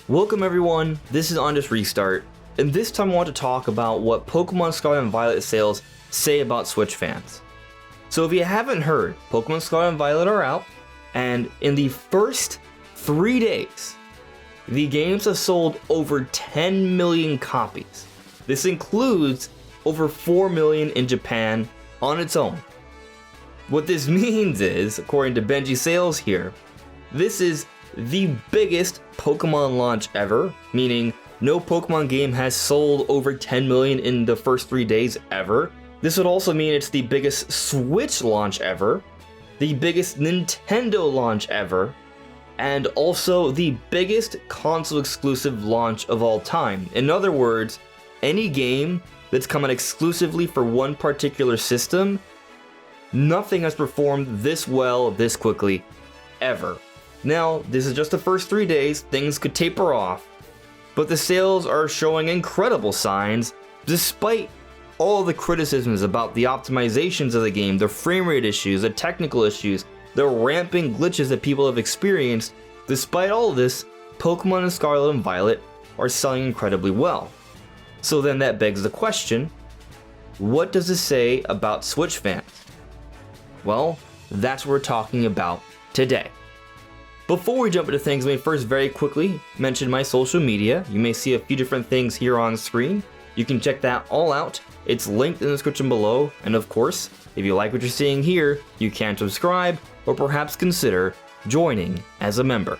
Welcome everyone, this is On Just Restart, and this time I want to talk about what Pokémon Scarlet and Violet sales say about Switch fans. So if you haven't heard, Pokémon Scarlet and Violet are out, and in the first 3 days, the games have sold over 10 million copies. This includes over 4 million in Japan on its own. What this means is, according to Benji Sales here, this is the biggest Pokemon launch ever, meaning no Pokemon game has sold over 10 million in the first 3 days ever. This would also mean it's the biggest Switch launch ever, the biggest Nintendo launch ever, and also the biggest console exclusive launch of all time. In other words, any game that's come out exclusively for one particular system, nothing has performed this well, this quickly, ever. Now, this is just the first 3 days, things could taper off, but the sales are showing incredible signs, despite all the criticisms about the optimizations of the game, the frame rate issues, the technical issues, the rampant glitches that people have experienced. Despite all of this, Pokemon Scarlet and Violet are selling incredibly well. So then that begs the question, what does this say about Switch fans? Well, that's what we're talking about today. Before we jump into things, let me first very quickly mention my social media. You may see a few different things here on screen. You can check that all out. It's linked in the description below. And of course, if you like what you're seeing here, you can subscribe or perhaps consider joining as a member.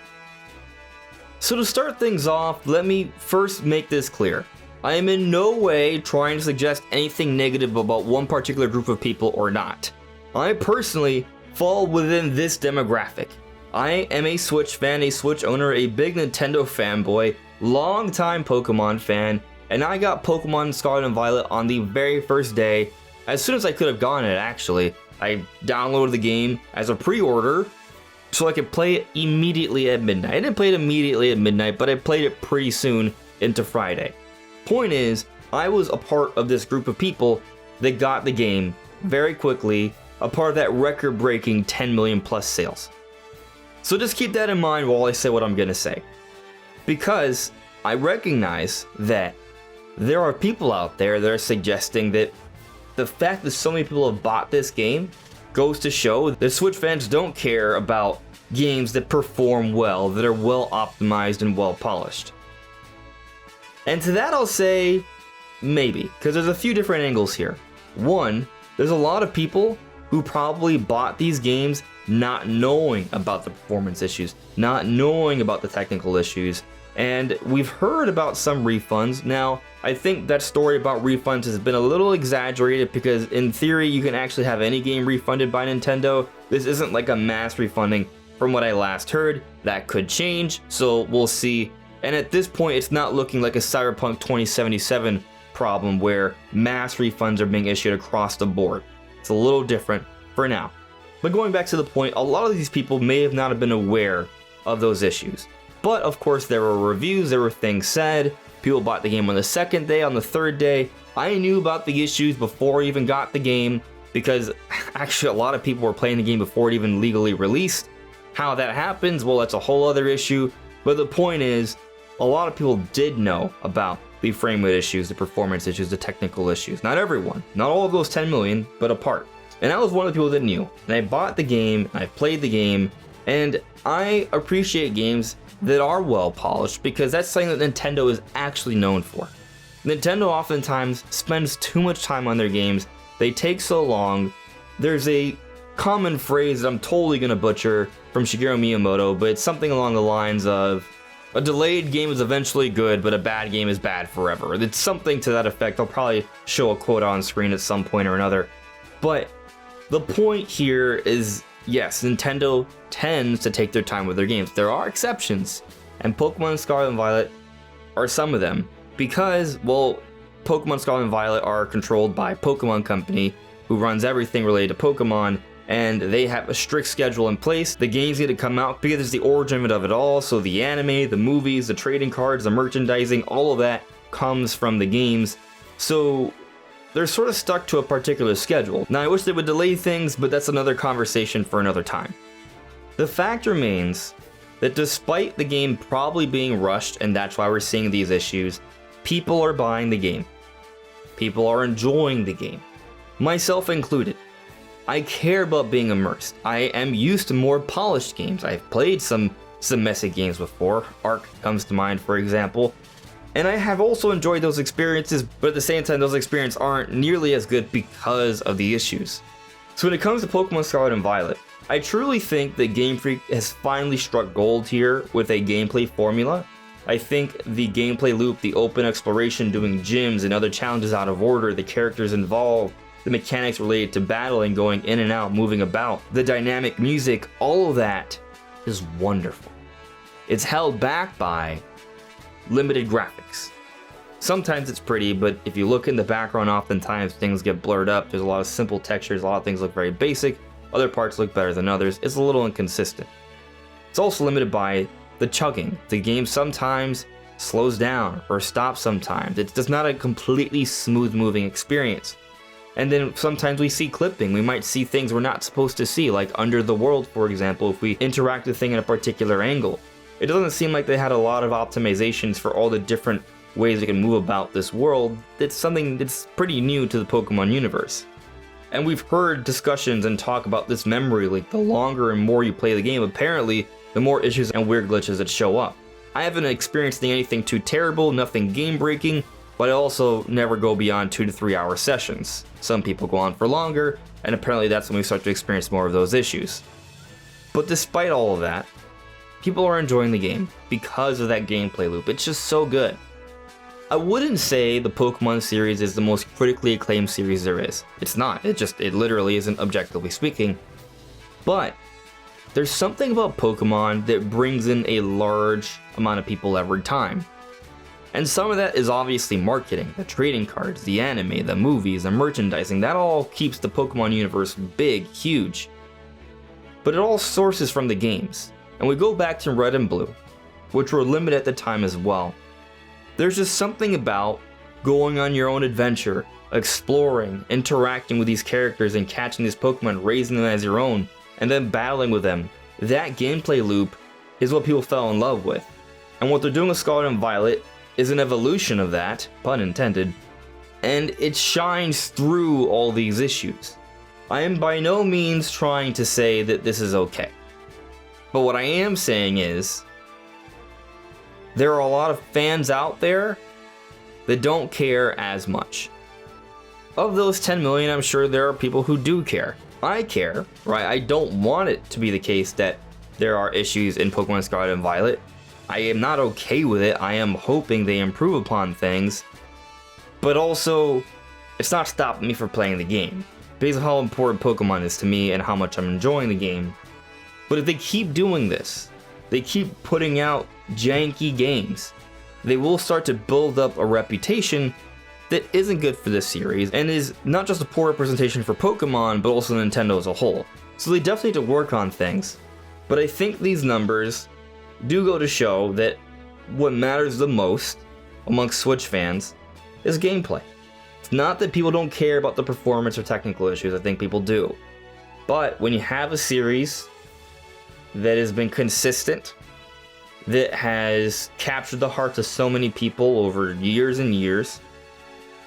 So to start things off, let me first make this clear. I am in no way trying to suggest anything negative about one particular group of people or not. I personally fall within this demographic. I am a Switch fan, a Switch owner, a big Nintendo fanboy, longtime Pokemon fan, and I got Pokemon Scarlet and Violet on the very first day, as soon as I could have gotten it actually. I downloaded the game as a pre-order, so I could play it immediately at midnight. I didn't play it immediately at midnight, but I played it pretty soon into Friday. Point is, I was a part of this group of people that got the game very quickly, a part of that record-breaking 10 million plus sales. So just keep that in mind while I say what I'm gonna say. Because I recognize that there are people out there that are suggesting that the fact that so many people have bought this game goes to show that Switch fans don't care about games that perform well, that are well optimized and well polished. And to that I'll say, maybe, because there's a few different angles here. One, there's a lot of people who probably bought these games not knowing about the performance issues, not knowing about the technical issues, and we've heard about some refunds. Now, I think that story about refunds has been a little exaggerated because in theory you can actually have any game refunded by Nintendo. This isn't like a mass refunding from what I last heard. That could change, so we'll see. And at this point it's not looking like a Cyberpunk 2077 problem where mass refunds are being issued across the board. It's a little different for now. But going back to the point, a lot of these people may have not have been aware of those issues. But of course there were reviews, there were things said, people bought the game on the second day, on the third day. I knew about the issues before I even got the game because actually a lot of people were playing the game before it even legally released. How that happens, well, that's a whole other issue. But the point is, a lot of people did know about the frame rate issues, the performance issues, the technical issues. Not everyone, not all of those 10 million, but a part. And I was one of the people that knew. And I bought the game, I played the game, and I appreciate games that are well polished because that's something that Nintendo is actually known for. Nintendo oftentimes spends too much time on their games, they take so long. There's a common phrase that I'm totally gonna butcher from Shigeru Miyamoto, but it's something along the lines of, a delayed game is eventually good, but a bad game is bad forever. It's something to that effect. I'll probably show a quote on screen at some point or another. But the point here is, yes, Nintendo tends to take their time with their games. There are exceptions, and Pokemon Scarlet and Violet are some of them. Because, well, Pokemon Scarlet and Violet are controlled by Pokemon Company, who runs everything related to Pokemon, and they have a strict schedule in place. The games need to come out because it's the origin of it all, so the anime, the movies, the trading cards, the merchandising, all of that comes from the games. So they're sort of stuck to a particular schedule. Now I wish they would delay things, but that's another conversation for another time. The fact remains that despite the game probably being rushed, and that's why we're seeing these issues, people are buying the game. People are enjoying the game. Myself included. I care about being immersed. I am used to more polished games. I've played some messy games before. Ark comes to mind, for example. And I have also enjoyed those experiences, but at the same time, those experiences aren't nearly as good because of the issues. So when it comes to Pokémon Scarlet and Violet, I truly think that Game Freak has finally struck gold here with a gameplay formula. I think the gameplay loop, the open exploration, doing gyms and other challenges out of order, the characters involved, the mechanics related to battling, going in and out, moving about, the dynamic music, all of that is wonderful. It's held back by limited graphics. Sometimes it's pretty, but if you look in the background, oftentimes things get blurred up. There's a lot of simple textures, a lot of things look very basic, other parts look better than others. It's a little inconsistent. It's also limited by the chugging. The game sometimes slows down or stops sometimes. It's just not a completely smooth moving experience. And then sometimes we see clipping. We might see things we're not supposed to see, like under the world, for example, if we interact with a thing in a particular angle. It doesn't seem like they had a lot of optimizations for all the different ways we can move about this world. It's something that's pretty new to the Pokemon universe. And we've heard discussions and talk about this memory leak. The longer and more you play the game, apparently, the more issues and weird glitches that show up. I haven't experienced anything too terrible, nothing game-breaking, but I also never go beyond 2 to 3 hour sessions. Some people go on for longer, and apparently that's when we start to experience more of those issues. But despite all of that, people are enjoying the game because of that gameplay loop. It's just so good. I wouldn't say the Pokemon series is the most critically acclaimed series there is. It's not. It literally isn't, objectively speaking. But there's something about Pokemon that brings in a large amount of people every time. And some of that is obviously marketing, the trading cards, the anime, the movies, the merchandising. That all keeps the Pokemon universe big, huge. But it all sources from the games. And we go back to Red and Blue, which were limited at the time as well. There's just something about going on your own adventure, exploring, interacting with these characters and catching these Pokemon, raising them as your own, and then battling with them. That gameplay loop is what people fell in love with. And what they're doing with Scarlet and Violet is an evolution of that, pun intended, and it shines through all these issues. I am by no means trying to say that this is okay. But what I am saying is, there are a lot of fans out there that don't care as much. Of those 10 million, I'm sure there are people who do care. I care, right? I don't want it to be the case that there are issues in Pokemon Scarlet and Violet. I am not okay with it. I am hoping they improve upon things. But also, it's not stopping me from playing the game, based on how important Pokemon is to me and how much I'm enjoying the game. But if they keep doing this, they keep putting out janky games, they will start to build up a reputation that isn't good for this series and is not just a poor representation for Pokemon, but also Nintendo as a whole. So they definitely need to work on things. But I think these numbers do go to show that what matters the most amongst Switch fans is gameplay. It's not that people don't care about the performance or technical issues, I think people do. But when you have a series that has been consistent, that has captured the hearts of so many people over years and years,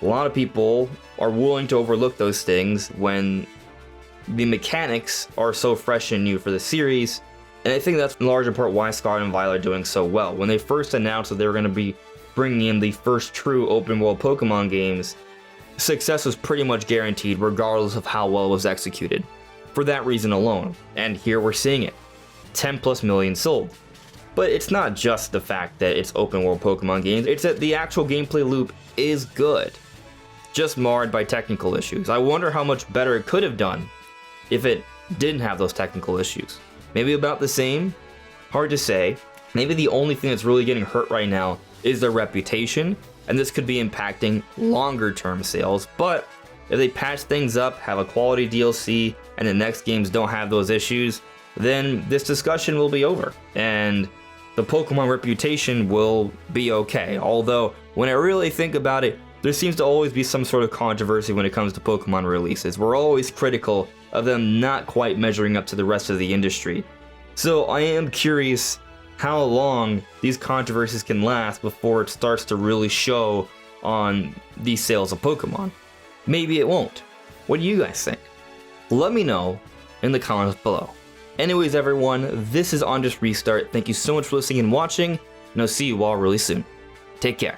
a lot of people are willing to overlook those things when the mechanics are so fresh and new for the series. And I think that's in large part why Scarlet and Violet are doing so well. When they first announced that they were going to be bringing in the first true open world Pokemon games, success was pretty much guaranteed regardless of how well it was executed. For that reason alone. And here we're seeing it. 10 plus million sold. But it's not just the fact that it's open world Pokemon games, it's that the actual gameplay loop is good, just marred by technical issues. I wonder how much better it could have done if it didn't have those technical issues. Maybe about the same? Hard to say. Maybe the only thing that's really getting hurt right now is their reputation, and this could be impacting longer term sales. But if they patch things up, have a quality DLC, and the next games don't have those issues, then this discussion will be over, and the Pokemon reputation will be okay. Although, when I really think about it, there seems to always be some sort of controversy when it comes to Pokemon releases. We're always critical of them not quite measuring up to the rest of the industry. So I am curious how long these controversies can last before it starts to really show on these sales of Pokemon. Maybe it won't. What do you guys think? Let me know in the comments below. Anyways, everyone, this is On Just Restart. Thank you so much for listening and watching, and I'll see you all really soon. Take care.